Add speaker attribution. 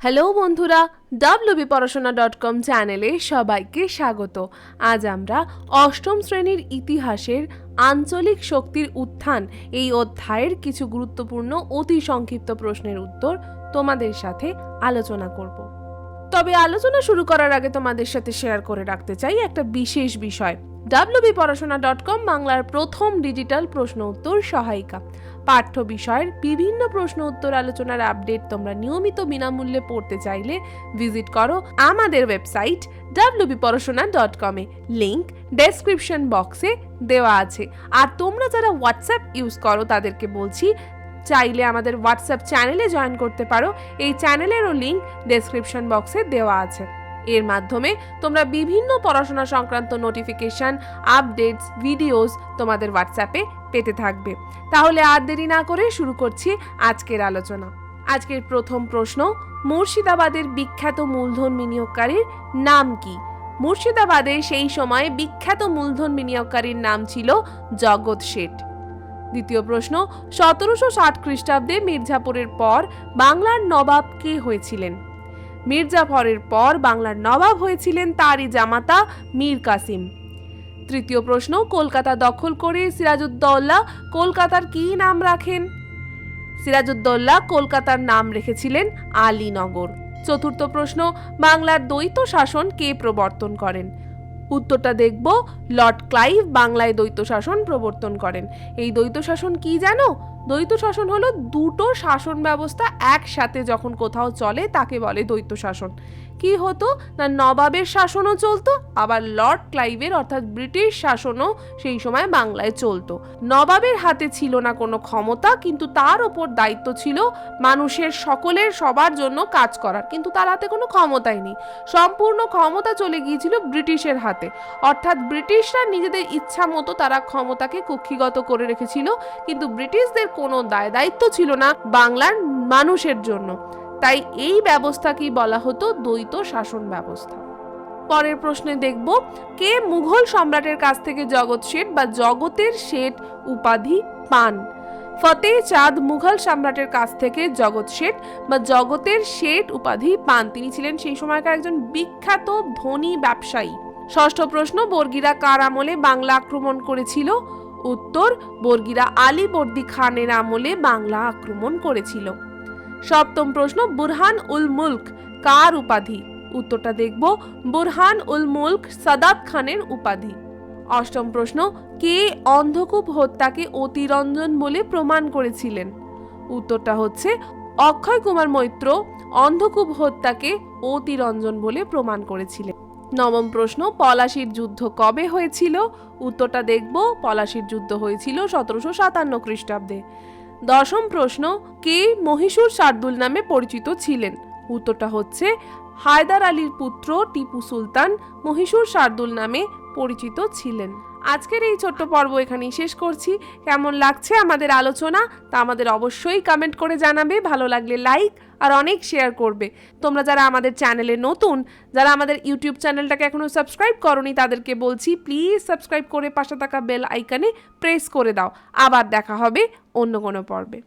Speaker 1: Hello বন্ধুরা, wbporashona.com চ্যানেলে সবাইকে স্বাগত। আজ আমরা অষ্টম শ্রেণীর ইতিহাসের আঞ্চলিক শক্তির উত্থান এই অধ্যায়ের কিছু গুরুত্বপূর্ণ অতি সংক্ষিপ্ত প্রশ্নের উত্তর তোমাদের সাথে আলোচনা করব। তবে আলোচনা শুরু করার আগে তোমাদের সাথে শেয়ার করে রাখতে চাই একটা বিশেষ বিষয়। wbporashona.com বাংলার প্রথম ডিজিটাল প্রশ্ন উত্তর সহায়িকা। পাঠ্য বিষয়ের বিভিন্ন প্রশ্ন উত্তর আলোচনার আপডেট তোমরা নিয়মিত বিনামূল্যে পড়তে চাইলে ভিজিট করো আমাদের ওয়েবসাইট wbporashona.com এ। লিংক ডেসক্রিপশন বক্সে দেওয়া আছে। আর তোমরা যারা হোয়াটসঅ্যাপ ইউজ করো তাদেরকে বলছি, চাইলে আমাদের হোয়াটসঅ্যাপ চ্যানেলে জয়েন করতে পারো। এই চ্যানেলেরও লিংক ডেসক্রিপশন বক্সে দেওয়া আছে। এর মাধ্যমে তোমরা বিভিন্ন পড়াশোনা সংক্রান্ত নোটিফিকেশন, আপডেটস, ভিডিওস তোমাদের হোয়াটসঅ্যাপে পেতে থাকবে। তাহলে আর দেরি না করে শুরু করছি আজকের আলোচনা। আজকের প্রথম প্রশ্ন, মুর্শিদাবাদের বিখ্যাত মূলধন বিনিয়োগকারীর নাম কি? মুর্শিদাবাদে সেই সময় বিখ্যাত মূলধন বিনিয়োগকারীর নাম ছিল জগৎ শেঠ। দ্বিতীয় প্রশ্ন, 1760 খ্রিস্টাব্দে মির্জাপুরের পর বাংলার নবাব কে হয়েছিলেন? মির্জাফরের পর বাংলার নবাব হয়েছিলেন তারই জামাতা মীর কাসিম। তৃতীয় প্রশ্ন, কলকাতা দখল করে সিরাজউদ্দৌলা কলকাতার কি নাম রাখেন? সিরাজউদ্দৌলা কলকাতার নাম রেখেছিলেন আলীনগর। চতুর্থ প্রশ্ন, বাংলার দ্বৈত শাসন কে প্রবর্তন করেন? উত্তরটা দেখব, লর্ড ক্লাইভ বাংলায় দ্বৈত শাসন প্রবর্তন করেন। এই দ্বৈত শাসন কি জানো? দ্বৈত শাসন হলো দুটো শাসন ব্যবস্থা একসাথে যখন কোথাও চলে তাকে বলে দ্বৈত শাসন। কি হতো না, নবাবের শাসনও চলতো, আবার লর্ড ক্লাইভের অর্থাৎ ব্রিটিশ শাসনও সেই সময় বাংলায় চলতো। নবাবের হাতে ছিল না কোনো ক্ষমতা, কিন্তু তার ওপর দায়িত্ব ছিল মানুষের সকলের সবার জন্য কাজ করার, কিন্তু তার হাতে কোনো ক্ষমতাই নেই। সম্পূর্ণ ক্ষমতা চলে গিয়েছিল ব্রিটিশের হাতে, অর্থাৎ ব্রিটিশরা নিজেদের ইচ্ছা মতো তারা ক্ষমতাকে কক্ষিগত করে রেখেছিল, কিন্তু ব্রিটিশদের কোনো দায়িত্ব ছিল না বাংলার মানুষের জন্য। তাই এই ব্যবস্থাকেই বলা হতো দ্বৈত শাসন ব্যবস্থা। পরের প্রশ্নে দেখব, কে মুঘল সম্রাটের কাছ থেকে জগৎ শেঠ বা জগতের শেঠ উপাধি পান? ফতেহ চাঁদ মুঘল সম্রাটের কাছ থেকে জগৎ শেঠ বা জগতের শেঠ উপাধি পান। তিনি ছিলেন সেই সময়কার একজন বিখ্যাত ধনী ব্যবসায়ী। ষষ্ঠ প্রশ্ন, বর্গীরা কার আমলে বাংলা আক্রমণ করেছিল? উত্তর, বর্গীরা আলীবর্দী খানের আমলে বাংলা আক্রমণ করেছিল। সপ্তম প্রশ্ন, বুরহান উল মুলক কার উপাধি? উত্তরটা দেখব, বুরহান উল মুলক সাদাত খানের উপাধি। অষ্টম প্রশ্ন, কে অন্ধকূপ হত্যাকে অতিরঞ্জন বলে প্রমাণ করেছিলেন? উত্তরটা হচ্ছে, অক্ষয় কুমার মৈত্র অন্ধকূপ হত্যাকে অতিরঞ্জন বলে প্রমাণ করেছিলেন। নবম প্রশ্ন, পলাশীর যুদ্ধ কবে হয়েছিল? উত্তরটা দেখব, পলাশীর যুদ্ধ হয়েছিল 1757 খ্রিস্টাব্দে। দশম প্রশ্ন, কে মহীশূর শার্দুল নামে পরিচিত ছিলেন? উত্তরটা হচ্ছে, হায়দার আলীর পুত্র টিপু সুলতান মহীশূর শার্দুল নামে পরিচিত ছিলেন। আজকের এই ছোট্ট পর্ব এখানেই শেষ করছি। কেমন লাগছে আমাদের আলোচনা তা আমাদের অবশ্যই কমেন্ট করে জানাবে। ভালো লাগলে লাইক আর অনেক শেয়ার করবে। তোমরা যারা আমাদের চ্যানেলে নতুন, যারা আমাদের ইউটিউব চ্যানেলটাকে এখনো সাবস্ক্রাইব করোনি, তাদেরকে বলছি প্লিজ সাবস্ক্রাইব করে পাশে থাকা বেল আইকনে প্রেস করে দাও। আবার দেখা হবে অন্য কোনো পর্বে।